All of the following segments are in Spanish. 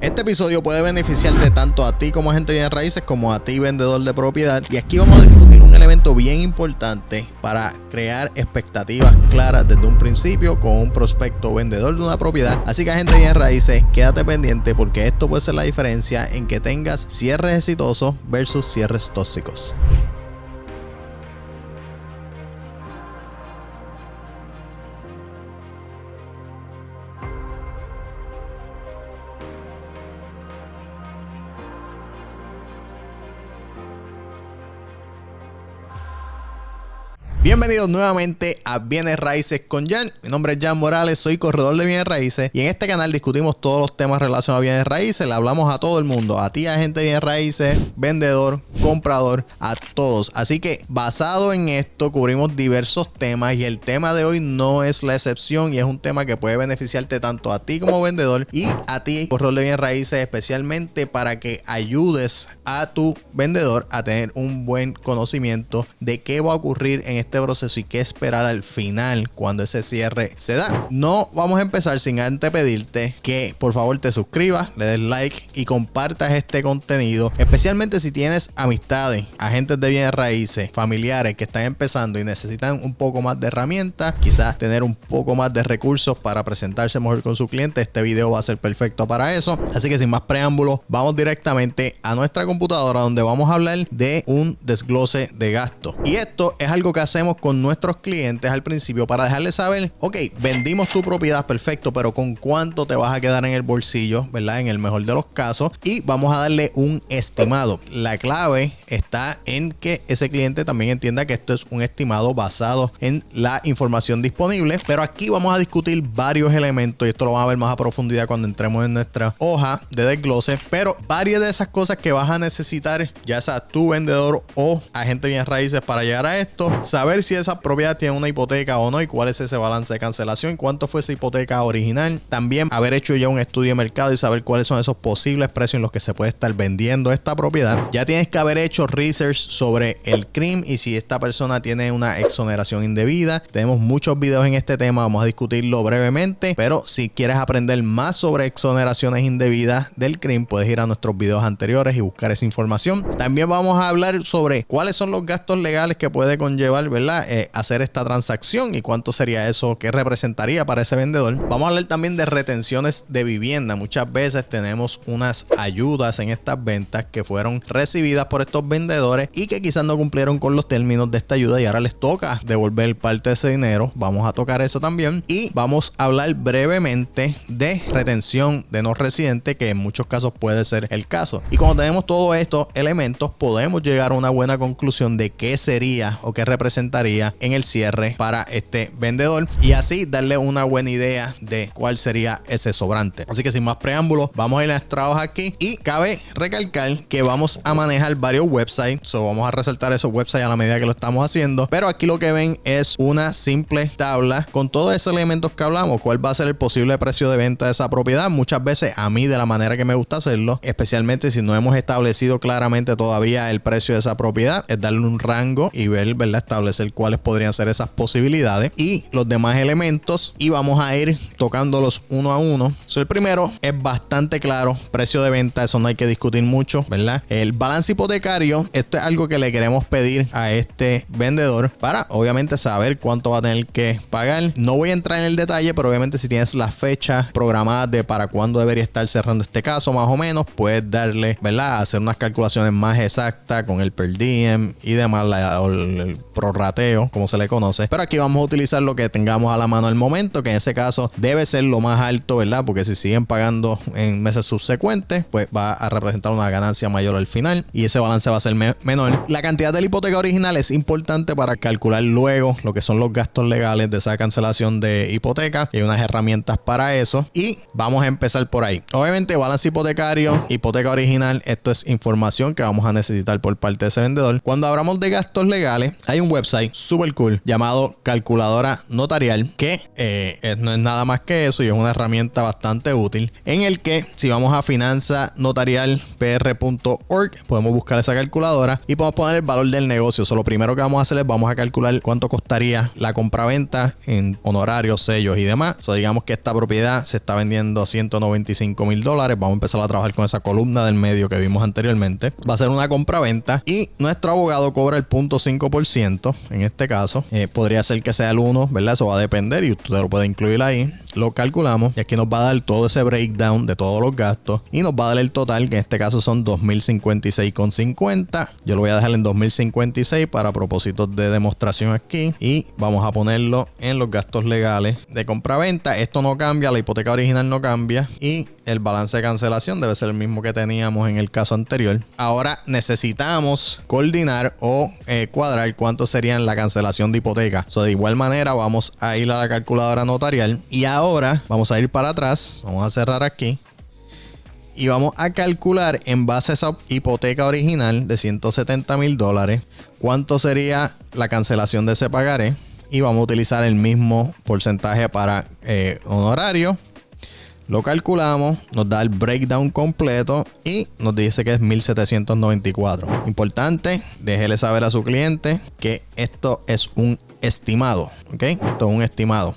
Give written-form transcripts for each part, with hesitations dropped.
Este episodio puede beneficiarte tanto a ti como agente de bienes raíces como a ti vendedor de propiedad, y aquí vamos a discutir un elemento bien importante para crear expectativas claras desde un principio con un prospecto vendedor de una propiedad. Así que agente de bienes raíces, quédate pendiente porque esto puede ser la diferencia en que tengas cierres exitosos versus cierres tóxicos. Bienvenidos nuevamente a Bienes Raíces con Jan. Mi nombre es Jan Morales, soy corredor de bienes raíces y en este canal discutimos todos los temas relacionados a bienes raíces. Le hablamos a todo el mundo, a ti agente de bienes raíces, vendedor, comprador, a todos. Así que basado en esto cubrimos diversos temas y el tema de hoy no es la excepción y es un tema que puede beneficiarte tanto a ti como vendedor y a ti corredor de bienes raíces, especialmente para que ayudes a tu vendedor a tener un buen conocimiento de qué va a ocurrir en este proceso y qué esperar al final cuando ese cierre se da. No vamos a empezar sin antes pedirte que por favor te suscribas, le des like y compartas este contenido, especialmente si tienes amistades, agentes de bienes raíces, familiares que están empezando y necesitan un poco más de herramientas, quizás tener un poco más de recursos para presentarse mejor con su cliente. Este video va a ser perfecto para eso. Así que sin más preámbulos, vamos directamente a nuestra computadora donde vamos a hablar de un desglose de gasto. Y esto es algo que hacemos con nuestros clientes al principio para dejarles saber, ok, vendimos tu propiedad, perfecto, pero con cuánto te vas a quedar en el bolsillo, ¿verdad? En el mejor de los casos, y vamos a darle un estimado. La clave está en que ese cliente también entienda que esto es un estimado basado en la información disponible, pero aquí vamos a discutir varios elementos y esto lo vamos a ver más a profundidad cuando entremos en nuestra hoja de desglose, pero varias de esas cosas que vas a necesitar, ya sea tu vendedor o agente de bienes raíces, para llegar a esto, saber si esa propiedad tiene una hipoteca o no y cuál es ese balance de cancelación, cuánto fue esa hipoteca original, también haber hecho ya un estudio de mercado y saber cuáles son esos posibles precios en los que se puede estar vendiendo esta propiedad. Ya tienes que haber hecho research sobre el crimen y si esta persona tiene una exoneración indebida. Tenemos muchos videos en este tema, vamos a discutirlo brevemente, pero si quieres aprender más sobre exoneraciones indebidas del crimen, puedes ir a nuestros videos anteriores y buscar esa información. También vamos a hablar sobre cuáles son los gastos legales que puede conllevar, ¿verdad? Hacer esta transacción y cuánto sería eso, qué representaría para ese vendedor. Vamos a hablar también de retenciones de vivienda. Muchas veces tenemos unas ayudas en estas ventas que fueron recibidas por estos vendedores y que quizás no cumplieron con los términos de esta ayuda y ahora les toca devolver parte de ese dinero. Vamos a tocar eso también y vamos a hablar brevemente de retención de no residente, que en muchos casos puede ser el caso. Y cuando tenemos todos estos elementos, podemos llegar a una buena conclusión de qué sería o qué representaría en el cierre para este vendedor y así darle una buena idea de cuál sería ese sobrante. Así que sin más preámbulos, vamos a ir a nuestra hoja aquí y cabe recalcar que vamos a manejar varios websites, vamos a resaltar esos websites a la medida que lo estamos haciendo, pero aquí lo que ven es una simple tabla con todos esos elementos que hablamos, cuál va a ser el posible precio de venta de esa propiedad. Muchas veces a mí, de la manera que me gusta hacerlo, especialmente si no hemos establecido claramente todavía el precio de esa propiedad, es darle un rango y ver, ¿verdad? Establecer cuáles podrían ser esas posibilidades y los demás elementos, y vamos a ir tocándolos uno a uno. El primero es bastante claro, precio de venta, eso no hay que discutir mucho, ¿verdad? El balance hipotecario, esto es algo que le queremos pedir a este vendedor para obviamente saber cuánto va a tener que pagar. No voy a entrar en el detalle, pero obviamente si tienes la fecha programada de para cuándo debería estar cerrando este caso, más o menos, puedes darle, ¿verdad? Hacer unas calculaciones más exactas con el per diem y demás, el prorrateo, como se le conoce, pero aquí vamos a utilizar lo que tengamos a la mano al momento, que en ese caso debe ser lo más alto, ¿verdad? Porque si siguen pagando en meses subsecuentes, pues va a representar una ganancia mayor al final y ese balance va a ser menor. La cantidad de la hipoteca original es importante para calcular luego lo que son los gastos legales de esa cancelación de hipoteca. Hay unas herramientas para eso y vamos a empezar por ahí. Obviamente balance hipotecario, hipoteca original, esto es información que vamos a necesitar por parte de ese vendedor. Cuando hablamos de gastos legales, hay un website website super cool llamado Calculadora Notarial, que no es nada más que eso y es una herramienta bastante útil, en el que si vamos a finanzanotarialpr.org podemos buscar esa calculadora y podemos poner el valor del negocio. So, lo primero que vamos a hacer es vamos a calcular cuánto costaría la compraventa en honorarios, sellos y demás. So, digamos que esta propiedad se está vendiendo a $195,000. Vamos a empezar a trabajar con esa columna del medio que vimos anteriormente. Va a ser una compraventa y nuestro abogado cobra el 0.5%. En este caso, podría ser que sea el 1, ¿verdad? Eso va a depender y usted lo puede incluir ahí. Lo calculamos y aquí nos va a dar todo ese breakdown de todos los gastos y nos va a dar el total, que en este caso son $2,056,50. Yo lo voy a dejar en $2,056 para propósitos de demostración aquí y vamos a ponerlo en los gastos legales de compraventa. Esto no cambia, la hipoteca original no cambia y el balance de cancelación debe ser el mismo que teníamos en el caso anterior. Ahora necesitamos coordinar o cuadrar cuánto sería la cancelación de hipoteca. De igual manera vamos a ir a la calculadora notarial y ahora vamos a ir para atrás. Vamos a cerrar aquí y vamos a calcular en base a esa hipoteca original de $170,000 cuánto sería la cancelación de ese pagaré y vamos a utilizar el mismo porcentaje para honorario. Lo calculamos, nos da el breakdown completo y nos dice que es $1,794. Importante, déjele saber a su cliente que esto es un estimado, ¿ok? Esto es un estimado.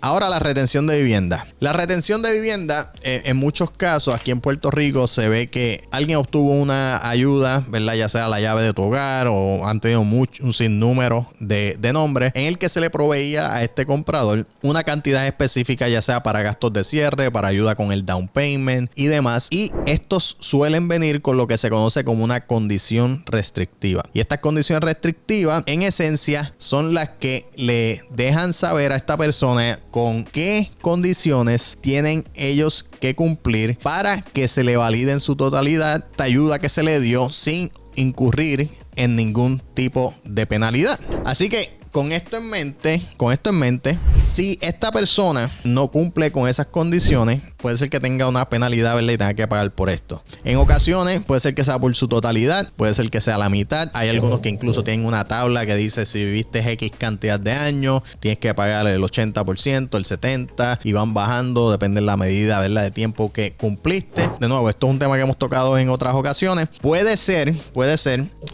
Ahora la retención de vivienda. La retención de vivienda, en muchos casos aquí en Puerto Rico se ve que alguien obtuvo una ayuda, ¿verdad? Ya sea la llave de tu hogar o han tenido un sinnúmero de nombres en el que se le proveía a este comprador una cantidad específica, ya sea para gastos de cierre, para ayuda con el down payment y demás. Y estos suelen venir con lo que se conoce como una condición restrictiva. Y estas condiciones restrictivas, en esencia, son las que le dejan saber a esta persona con qué condiciones tienen ellos que cumplir para que se le valide en su totalidad esta ayuda que se le dio sin incurrir en ningún tipo de penalidad. Así que con esto en mente, si esta persona no cumple con esas condiciones, puede ser que tenga una penalidad, ¿verdad? Y tenga que pagar por esto. En ocasiones puede ser que sea por su totalidad, puede ser que sea la mitad. Hay algunos que incluso tienen una tabla que dice si viviste X cantidad de años, tienes que pagar el 80%, el 70% y van bajando, depende de la medida, ¿verdad? De tiempo que cumpliste. De nuevo, esto es un tema que hemos tocado en otras ocasiones. Puede ser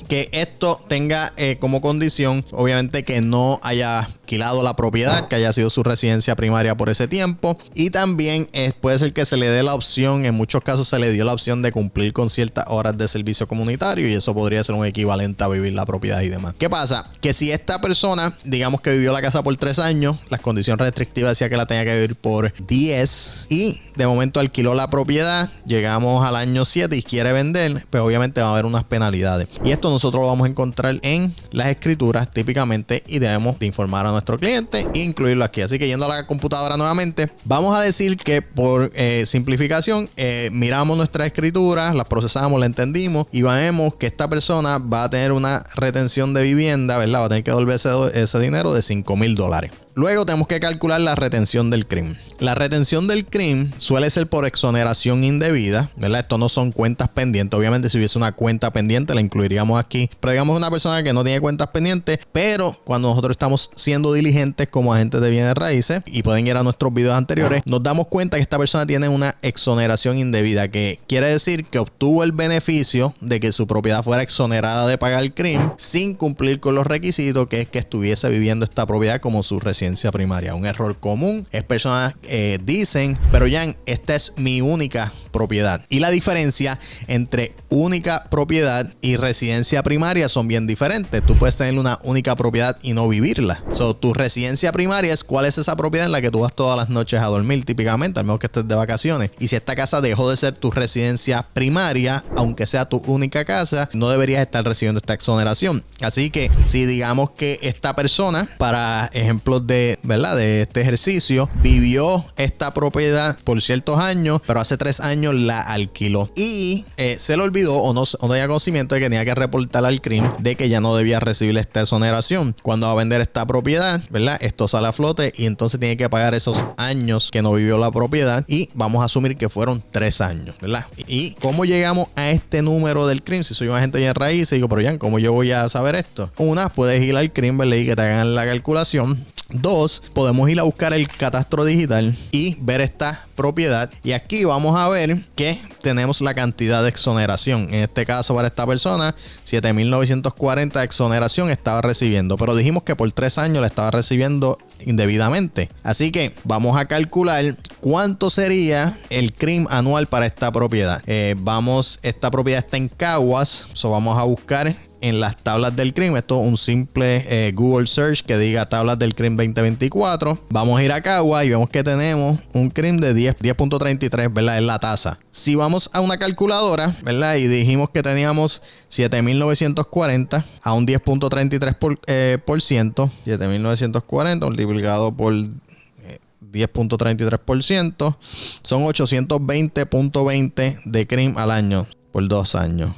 que esto tenga como condición, obviamente, que no haya alquilado la propiedad, que haya sido su residencia primaria por ese tiempo. Y también puede ser que se le dé la opción, en muchos casos se le dio la opción de cumplir con ciertas horas de servicio comunitario y eso podría ser un equivalente a vivir la propiedad y demás. ¿Qué pasa? Que si esta persona, digamos que vivió la casa por 3 años, las condiciones restrictivas decía que la tenía que vivir por 10 y de momento alquiló la propiedad, llegamos al año 7 y quiere vender, pues obviamente va a haber unas penalidades. Y esto nosotros lo vamos a encontrar en las escrituras típicamente y debemos de informar a nuestro cliente e incluirlo aquí. Así que yendo a la computadora nuevamente, vamos a decir que por simplificación miramos nuestra escritura, la procesamos, la entendimos y vemos que esta persona va a tener una retención de vivienda, ¿verdad? Va a tener que devolver ese dinero de $5,000. Luego tenemos que calcular la retención del CRIM. La retención del CRIM suele ser por exoneración indebida, ¿verdad? Esto no son cuentas pendientes. Obviamente si hubiese una cuenta pendiente la incluiríamos aquí. Pero digamos una persona que no tiene cuentas pendientes, pero cuando nosotros estamos siendo diligentes como agentes de bienes raíces, y pueden ir a nuestros videos anteriores, nos damos cuenta que esta persona tiene una exoneración indebida, que quiere decir que obtuvo el beneficio de que su propiedad fuera exonerada de pagar el CRIM sin cumplir con los requisitos, que es que estuviese viviendo esta propiedad como su residencia primaria. Un error común es personas dicen, pero Jan, esta es mi única propiedad. Y la diferencia entre única propiedad y residencia primaria son bien diferentes. Tú puedes tener una única propiedad y no vivirla. Tu residencia primaria es cuál es esa propiedad en la que tú vas todas las noches a dormir típicamente, al menos que estés de vacaciones. Y si esta casa dejó de ser tu residencia primaria, aunque sea tu única casa, no deberías estar recibiendo esta exoneración. Así que si digamos que esta persona, para ejemplos de, ¿verdad?, de este ejercicio, vivió esta propiedad por ciertos años, pero hace 3 años la alquiló y se le olvidó o no tenía conocimiento de que tenía que reportar al CRIM de que ya no debía recibir esta exoneración. Cuando va a vender esta propiedad, ¿verdad?, esto sale a flote y entonces tiene que pagar esos años que no vivió la propiedad y vamos a asumir que fueron 3 años, ¿verdad? ¿Y cómo llegamos a este número del CRIM? Si soy un agente de raíces, digo, pero Jan, ¿cómo yo voy a saber esto? Una, puedes ir al CRIM, ¿verdad?, y que te hagan la calculación. 2, podemos ir a buscar el catastro digital y ver esta propiedad. Y aquí vamos a ver que tenemos la cantidad de exoneración. En este caso, para esta persona, 7,940 de exoneración estaba recibiendo. Pero dijimos que por 3 años la estaba recibiendo indebidamente. Así que vamos a calcular cuánto sería el CRIM anual para esta propiedad. Esta propiedad está en Caguas. Vamos a buscar en las tablas del CRIM. Esto es un simple Google search que diga tablas del CRIM 2024. Vamos a ir a Caguas y vemos que tenemos un CRIM de 10.33, ¿verdad? Es la tasa. Si vamos a una calculadora, ¿verdad?, y dijimos que teníamos 7,940 a un 10.33%, 7,940 multiplicado por 10.33%, son 820.20 de CRIM al año por 2 años.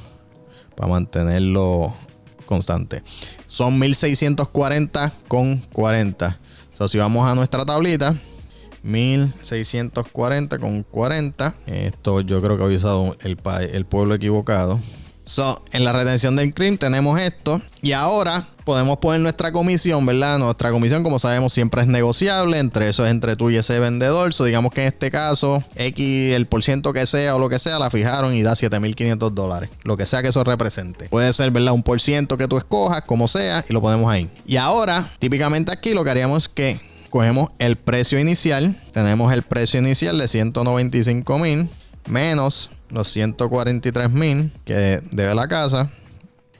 Para mantenerlo constante. Son 1,640,40. Si vamos a nuestra tablita, 1,640,40. Esto yo creo que había usado el pueblo equivocado. En la retención del CRIM tenemos esto. Y ahora podemos poner nuestra comisión, ¿verdad? Nuestra comisión, como sabemos, siempre es negociable. Eso es entre tú y ese vendedor. Digamos que en este caso, el % que sea o lo que sea, la fijaron y da $7,500. Lo que sea que eso represente. Puede ser, ¿verdad?, un % que tú escojas, como sea, y lo ponemos ahí. Y ahora, típicamente aquí lo que haríamos es que cogemos el precio inicial. Tenemos el precio inicial de 195,000 menos los 143,000 que debe la casa,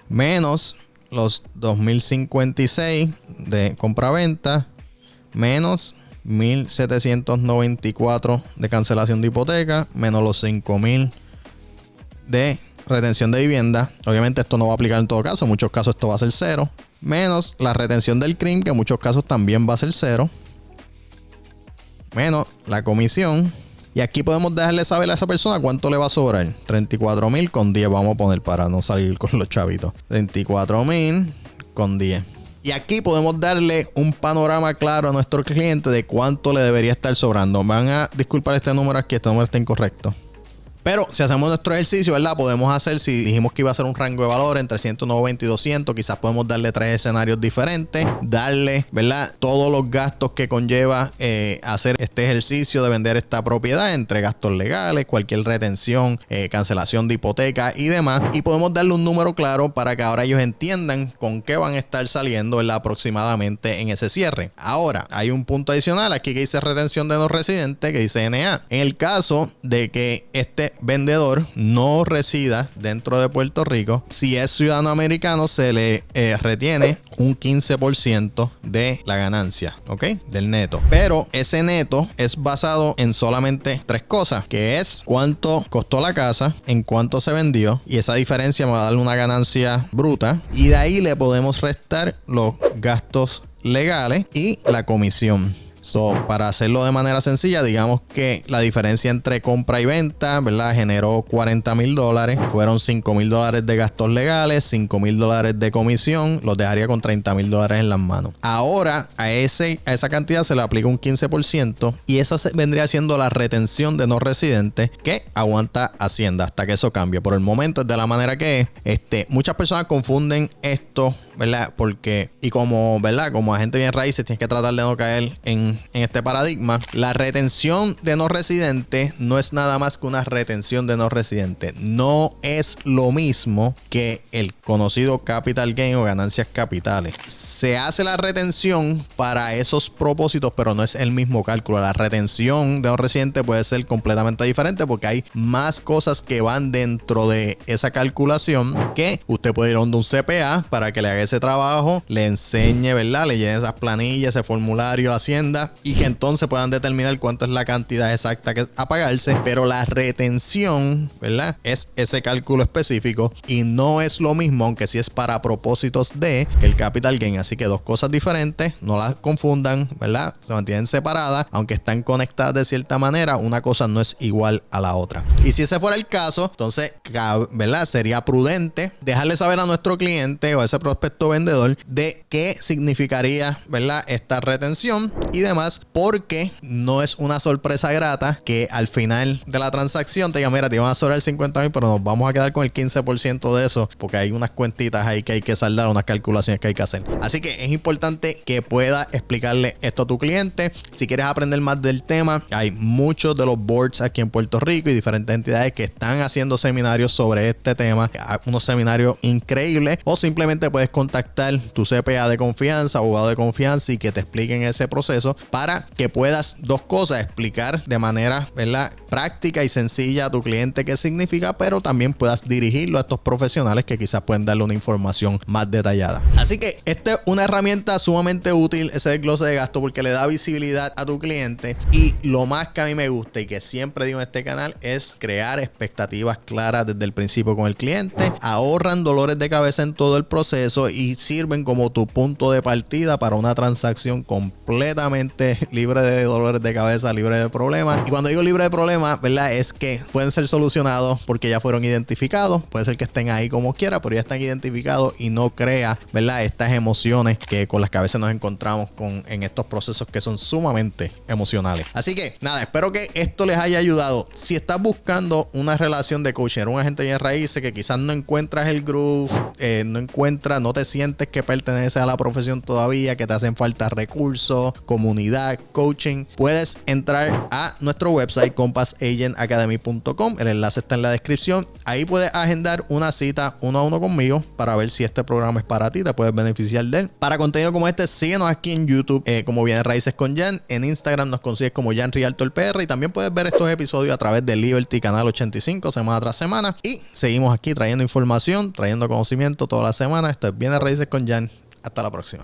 menos los 2,056 de compraventa, menos 1,794 de cancelación de hipoteca, menos los 5,000 de retención de vivienda. Obviamente esto no va a aplicar en todo caso. En muchos casos esto va a ser 0. Menos la retención del CRIM, que en muchos casos también va a ser 0. Menos la comisión. Y aquí podemos dejarle saber a esa persona cuánto le va a sobrar. 34,000 con 10. Vamos a poner para no salir con los chavitos. 34,000 con 10. Y aquí podemos darle un panorama claro a nuestro cliente de cuánto le debería estar sobrando. Van a disculpar este número aquí. Este número está incorrecto. Pero si hacemos nuestro ejercicio, ¿verdad?, podemos hacer, si dijimos que iba a ser un rango de valor entre 190 y 200, quizás podemos darle 3 escenarios diferentes, darle, ¿verdad?, todos los gastos que conlleva hacer este ejercicio de vender esta propiedad, entre gastos legales, cualquier retención, cancelación de hipoteca y demás. Y podemos darle un número claro para que ahora ellos entiendan con qué van a estar saliendo, ¿verdad?, aproximadamente en ese cierre. Ahora, hay un punto adicional aquí que dice retención de no residente, que dice NA. En el caso de que este vendedor no resida dentro de Puerto Rico, si es ciudadano americano, se le retiene un 15% de la ganancia, ¿ok?, del neto. Pero ese neto es basado en solamente 3 cosas, que es cuánto costó la casa, en cuánto se vendió, y esa diferencia me va a dar una ganancia bruta, y de ahí le podemos restar los gastos legales y la comisión. Para hacerlo de manera sencilla, digamos que la diferencia entre compra y venta, ¿verdad?, generó $40,000. Fueron $5,000 de gastos legales, $5,000 de comisión. Los dejaría con $30,000 en las manos. Ahora, a esa cantidad se le aplica un 15% y esa vendría siendo la retención de no residentes que aguanta Hacienda hasta que eso cambie. Por el momento es de la manera que es. Muchas personas confunden esto, ¿verdad? Porque, y como, ¿verdad?, como agente de bienes raíces, tienes que tratar de no caer en este paradigma. La retención de no residente no es nada más que una retención de no residente. No es lo mismo que el conocido capital gain o ganancias capitales. Se hace la retención para esos propósitos, pero no es el mismo cálculo. La retención de no residente puede ser completamente diferente porque hay más cosas que van dentro de esa calculación, que usted puede ir a un CPA para que le haga ese trabajo, le enseñe, ¿verdad? Le llenen esas planillas, ese formulario a Hacienda y que entonces puedan determinar cuánto es la cantidad exacta que a pagarse. Pero la retención, ¿verdad? Es ese cálculo específico y no es lo mismo, aunque sí es para propósitos de que el capital gain. Así que dos cosas diferentes, no las confundan, ¿verdad? Se mantienen separadas, aunque están conectadas de cierta manera, una cosa no es igual a la otra. Y si ese fuera el caso, entonces, ¿verdad? Sería prudente dejarle saber a nuestro cliente o a ese prospecto vendedor de qué significaría, ¿verdad? Esta retención y demás, porque no es una sorpresa grata que al final de la transacción te diga, mira, te iban a sobrar 50,000, pero nos vamos a quedar con el 15% de eso, porque hay unas cuentitas ahí que hay que saldar, unas calculaciones que hay que hacer. Así que es importante que puedas explicarle esto a tu cliente. Si quieres aprender más del tema, hay muchos de los boards aquí en Puerto Rico y diferentes entidades que están haciendo seminarios sobre este tema, unos seminarios increíbles, o simplemente puedes contactar tu CPA de confianza, abogado de confianza, y que te expliquen ese proceso para que puedas, dos cosas, explicar de manera, ¿verdad?, práctica y sencilla a tu cliente qué significa, pero también puedas dirigirlo a estos profesionales que quizás pueden darle una información más detallada. Así que esta es una herramienta sumamente útil, ese desglose de gasto, porque le da visibilidad a tu cliente. Y lo más que a mí me gusta y que siempre digo en este canal es crear expectativas claras desde el principio con el cliente. Ahorran dolores de cabeza en todo el proceso y sirven como tu punto de partida para una transacción completamente libre de dolores de cabeza, libre de problemas. Y cuando digo libre de problemas, ¿verdad?, es que pueden ser solucionados porque ya fueron identificados. Puede ser que estén ahí como quiera, pero ya están identificados y no crea, ¿verdad?, estas emociones que con las que a veces nos encontramos en estos procesos que son sumamente emocionales. Así que nada, espero que esto les haya ayudado. Si estás buscando una relación de coaching, un agente de bienes raíces que quizás no encuentras el groove, no te sientes que perteneces a la profesión todavía, que te hacen falta recursos, comunidad, coaching, puedes entrar a nuestro website compassagentacademy.com. El enlace está en la descripción. Ahí puedes agendar una cita 1 a 1 conmigo para ver si este programa es para ti, te puedes beneficiar de él. Para contenido como este, síguenos aquí en YouTube como Bienes Raíces con Jan. En Instagram nos consigues como Jan Rialto el PR, y también puedes ver estos episodios a través de Liberty Canal 85 semana tras semana. Y seguimos aquí trayendo información, trayendo conocimiento toda la semana. Esto es Bienes Raíces con Jan. Hasta la próxima.